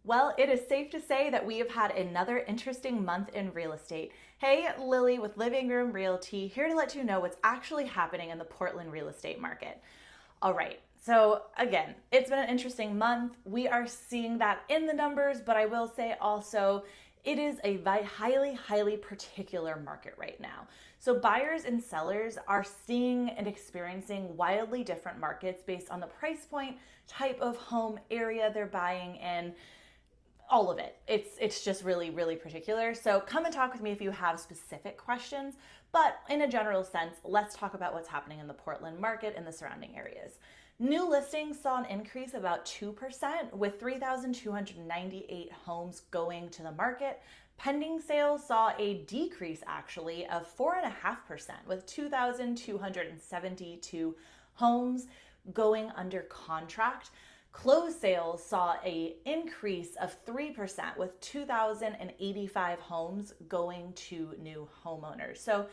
Well, it is safe to say that we have had another interesting month in real estate. Hey, Lily with Living Room Realty, here to let you know what's actually happening in the Portland real estate market. All right, so again, it's been an interesting month. We are seeing that in the numbers, but I will say also it is a highly particular market right now. So buyers and sellers are seeing and experiencing wildly different markets based on the price point, type of home, area they're buying in, all of it. It's just really particular. So come and talk with me if you have specific questions, but in a general sense, let's talk about what's happening in the Portland market and the surrounding areas. New listings saw an increase of about 2% with 3,298 homes going to the market. Pending sales saw a decrease actually of 4.5% with 2,272 homes going under contract. Closed sales saw a increase of 3% with 2,085 homes going to new homeowners. So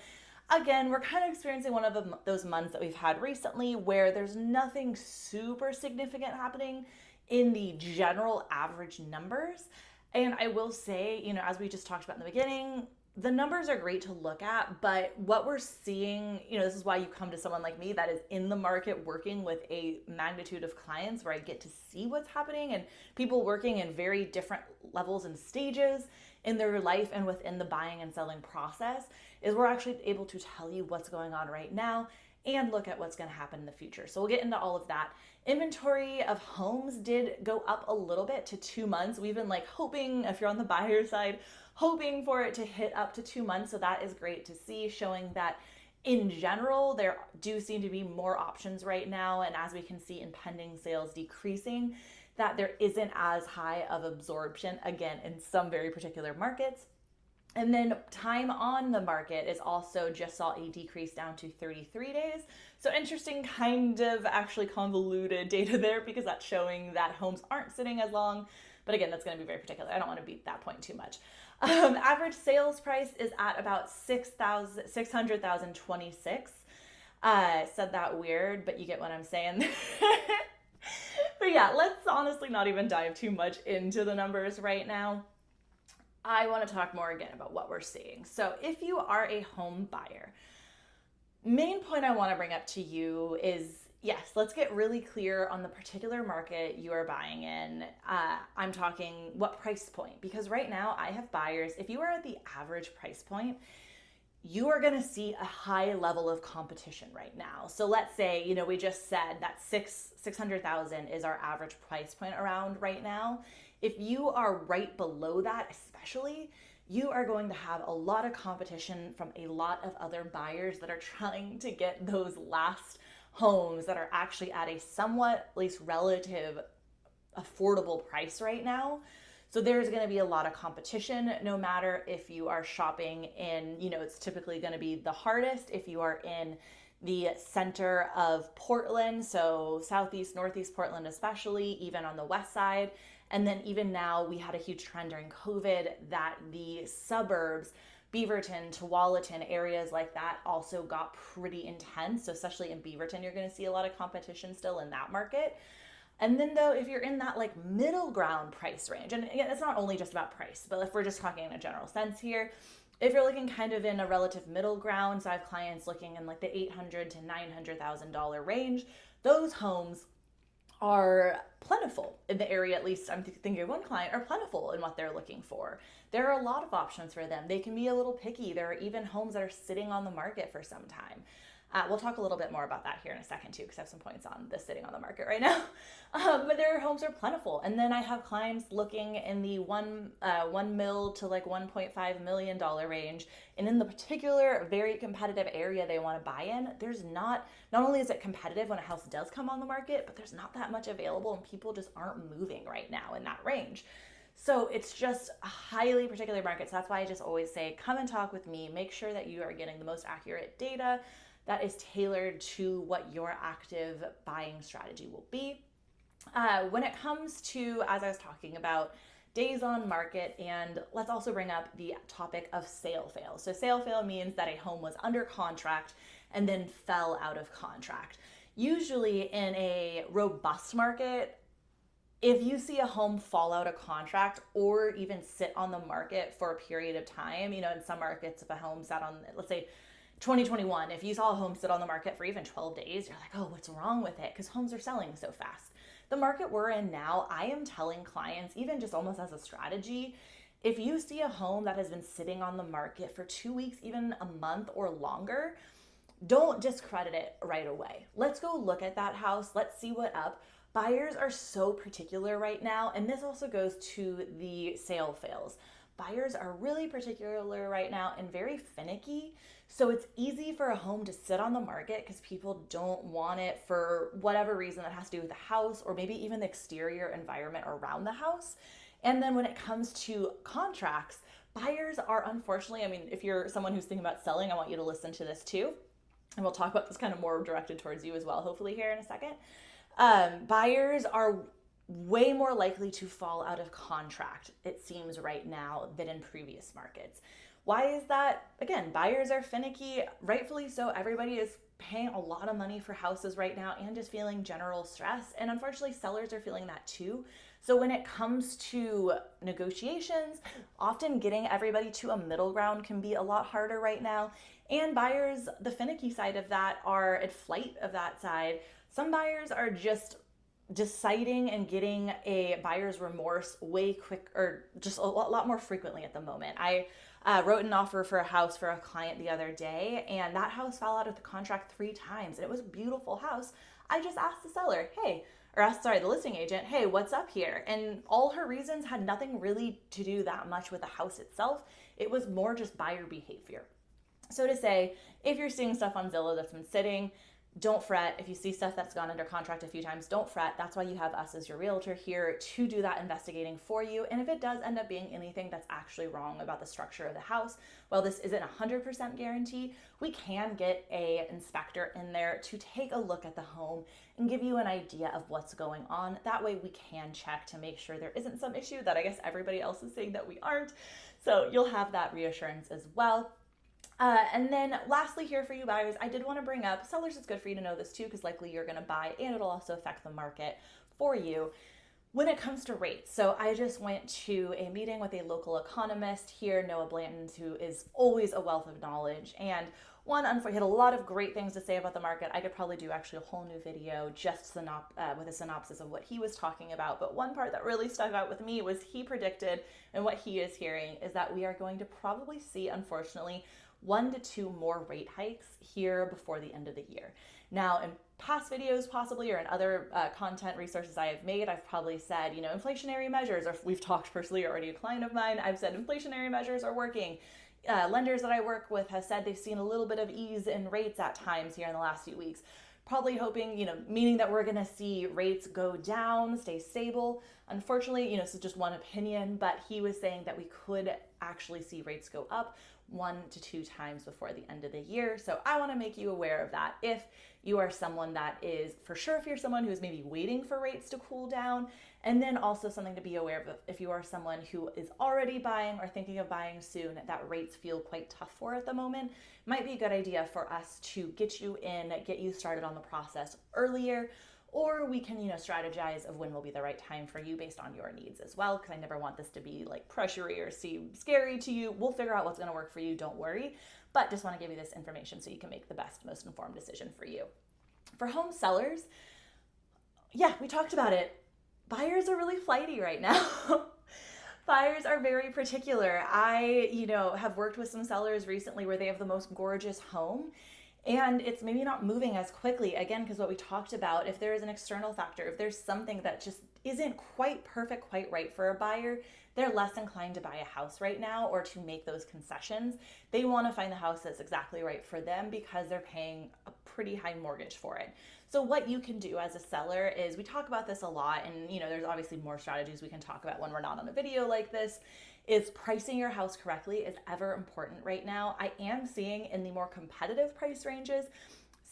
again, we're kind of experiencing one of those months that we've had recently where there's nothing super significant happening in the general average numbers. And I will say, as we just talked about in the beginning, the numbers are great to look at, but what we're seeing, this is why you come to someone like me that is in the market working with a magnitude of clients where I get to see what's happening and people working in very different levels and stages in their life and within the buying and selling process, is we're actually able to tell you what's going on right now and look at what's going to happen in the future. So we'll get into all of that. Inventory of homes did go up a little bit to 2 months. We've been hoping, if you're on the buyer side, hoping for it to hit up to 2 months. So that is great to see, showing that in general, there do seem to be more options right now. And as we can see in pending sales decreasing, that there isn't as high of absorption, again, in some very particular markets. And then time on the market is also just saw a decrease down to 33 days. So interesting, kind of actually convoluted data there because that's showing that homes aren't sitting as long. But again, that's going to be very particular. I don't want to beat that point too much. Average sales price is at about 600,026. Said that weird, but you get what I'm saying. But yeah, let's honestly not even dive too much into the numbers right now. I want to talk more again about what we're seeing. So if you are a home buyer, main point I want to bring up to you is, yes, let's get really clear on the particular market you are buying in. I'm talking what price point, because right now I have buyers, if you are at the average price point, you are going to see a high level of competition right now. So let's say, we just said that 600,000 is our average price point around right now. If you are right below that, especially, you are going to have a lot of competition from a lot of other buyers that are trying to get those last homes that are actually at a somewhat, at least relative, affordable price right now. So there's going to be a lot of competition, no matter if you are shopping in, it's typically going to be the hardest if you are in the center of Portland, so southeast, northeast Portland especially, even on the west side. And then even now, we had a huge trend during COVID that the suburbs, Beaverton, Tualatin, areas like that also got pretty intense. So especially in Beaverton, you're going to see a lot of competition still in that market. And then though, if you're in that middle ground price range, and again, it's not only just about price, but if we're just talking in a general sense here, if you're looking kind of in a relative middle ground, so I have clients looking in the $800,000 to $900,000 range, those homes are plentiful in the area. At least I'm thinking of one client, are plentiful in what they're looking for. There are a lot of options for them. They can be a little picky. There are even homes that are sitting on the market for some time. We'll talk a little bit more about that here in a second too, because I have some points on this sitting on the market right now. But their homes are plentiful, and then I have clients looking in the $1 mil to $1.5 million range, and in the particular very competitive area they want to buy in. There's not only is it competitive when a house does come on the market, but there's not that much available, and people just aren't moving right now in that range. So it's just a highly particular market. So that's why I just always say, come and talk with me. Make sure that you are getting the most accurate data that is tailored to what your active buying strategy will be. When it comes to, as I was talking about, days on market, and let's also bring up the topic of sale fail. So sale fail means that a home was under contract and then fell out of contract. Usually in a robust market, if you see a home fall out of contract or even sit on the market for a period of time, in some markets, if a home sat on, let's say 2021, if you saw a home sit on the market for even 12 days, you're like, oh, what's wrong with it? Because homes are selling so fast. The market we're in now, I am telling clients, even just almost as a strategy, if you see a home that has been sitting on the market for 2 weeks, even a month or longer, don't discredit it right away. Let's go look at that house. Let's see what up. Buyers are so particular right now, and this also goes to the sale fails. Buyers are really particular right now and very finicky. So it's easy for a home to sit on the market because people don't want it for whatever reason that has to do with the house or maybe even the exterior environment around the house. And then when it comes to contracts, buyers are unfortunately, if you're someone who's thinking about selling, I want you to listen to this too. And we'll talk about this kind of more directed towards you as well, hopefully here in a second. Buyers are way more likely to fall out of contract, it seems right now, than in previous markets. Why is that? Again, buyers are finicky, rightfully so. Everybody is paying a lot of money for houses right now and just feeling general stress. And unfortunately, sellers are feeling that too. So when it comes to negotiations, often getting everybody to a middle ground can be a lot harder right now. And buyers, the finicky side of that, are at flight of that side. Some buyers are just deciding and getting a buyer's remorse way quick, or just a lot more frequently at the moment. I wrote an offer for a house for a client the other day, and that house fell out of the contract 3 times. And it was a beautiful house. I just asked the seller, the listing agent, hey, what's up here? And all her reasons had nothing really to do that much with the house itself. It was more just buyer behavior. So to say, if you're seeing stuff on Zillow that's been sitting, don't fret. If you see stuff that's gone under contract a few times, don't fret. That's why you have us as your realtor here to do that investigating for you. And if it does end up being anything that's actually wrong about the structure of the house, well, this isn't 100% guarantee. We can get an inspector in there to take a look at the home and give you an idea of what's going on. That way we can check to make sure there isn't some issue that I guess everybody else is saying that we aren't. So you'll have that reassurance as well. And then lastly here for you buyers, I did want to bring up, sellers, it's good for you to know this too, because likely you're going to buy and it'll also affect the market for you when it comes to rates. So I just went to a meeting with a local economist here, Noah Blanton, who is always a wealth of knowledge. And he had a lot of great things to say about the market. I could probably do actually a whole new video just with a synopsis of what he was talking about. But one part that really stuck out with me was he predicted, and what he is hearing is that we are going to probably see, unfortunately, 1 to 2 more rate hikes here before the end of the year. Now, in past videos possibly, or in other content resources I have made, I've probably said, inflationary measures, or we've talked personally, already a client of mine, I've said inflationary measures are working. Lenders that I work with have said they've seen a little bit of ease in rates at times here in the last few weeks. Probably hoping, meaning that we're going to see rates go down, stay stable. Unfortunately, this is just one opinion, but he was saying that we could actually see rates go up 1 to 2 times before the end of the year. So I want to make you aware of that. If you are someone that is, for sure, if you're someone who is maybe waiting for rates to cool down, and then also something to be aware of if you are someone who is already buying or thinking of buying soon that rates feel quite tough for at the moment, might be a good idea for us to get you in, get you started on the process earlier, or we can, strategize of when will be the right time for you based on your needs as well, because I never want this to be like pressury or seem scary to you. We'll figure out what's going to work for you, don't worry, but just want to give you this information so you can make the best, most informed decision for you. For home sellers, we talked about it. Buyers are really flighty right now. Buyers are very particular. I, have worked with some sellers recently where they have the most gorgeous home, and it's maybe not moving as quickly, again, because what we talked about, if there is an external factor, if there's something that just isn't quite perfect, quite right for a buyer, they're less inclined to buy a house right now or to make those concessions. They want to find the house that's exactly right for them because they're paying a pretty high mortgage for it. So what you can do as a seller is, we talk about this a lot, and there's obviously more strategies we can talk about when we're not on a video like this, is pricing your house correctly is ever important right now. I am seeing in the more competitive price ranges,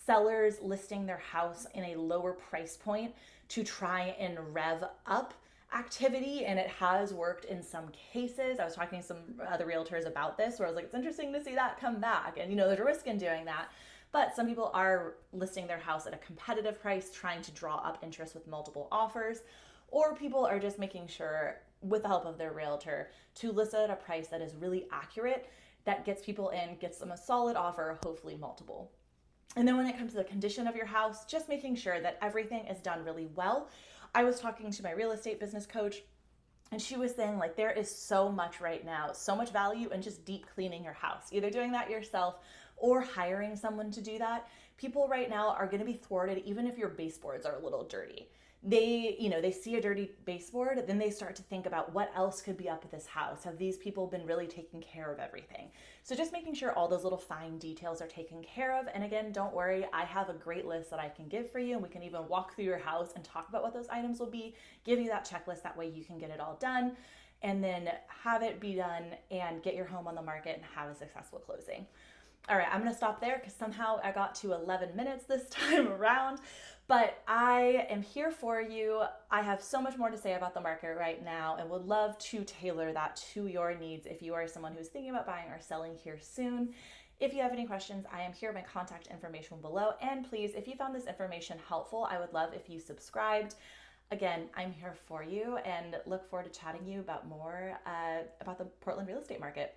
sellers listing their house in a lower price point to try and rev up activity, and it has worked in some cases. I was talking to some other realtors about this where I was like, it's interesting to see that come back, and there's a risk in doing that. But some people are listing their house at a competitive price, trying to draw up interest with multiple offers. or people are just making sure, with the help of their realtor, to list it at a price that is really accurate, that gets people in, gets them a solid offer, hopefully multiple. And then when it comes to the condition of your house, just making sure that everything is done really well. I was talking to my real estate business coach, and she was saying, like, there is so much right now, so much value in just deep cleaning your house, either doing that yourself or hiring someone to do that. People right now are going to be thwarted even if your baseboards are a little dirty. They see a dirty baseboard, then they start to think about what else could be up at this house. Have these people been really taking care of everything? So just making sure all those little fine details are taken care of. And again, don't worry, I have a great list that I can give for you, and we can even walk through your house and talk about what those items will be, give you that checklist, that way you can get it all done and then have it be done and get your home on the market and have a successful closing. All right, I'm gonna stop there because somehow I got to 11 minutes this time around, but I am here for you. I have so much more to say about the market right now and would love to tailor that to your needs if you are someone who's thinking about buying or selling here soon. If you have any questions, I am here, my contact information below. And please, if you found this information helpful, I would love if you subscribed. Again, I'm here for you and look forward to chatting you about more about the Portland real estate market.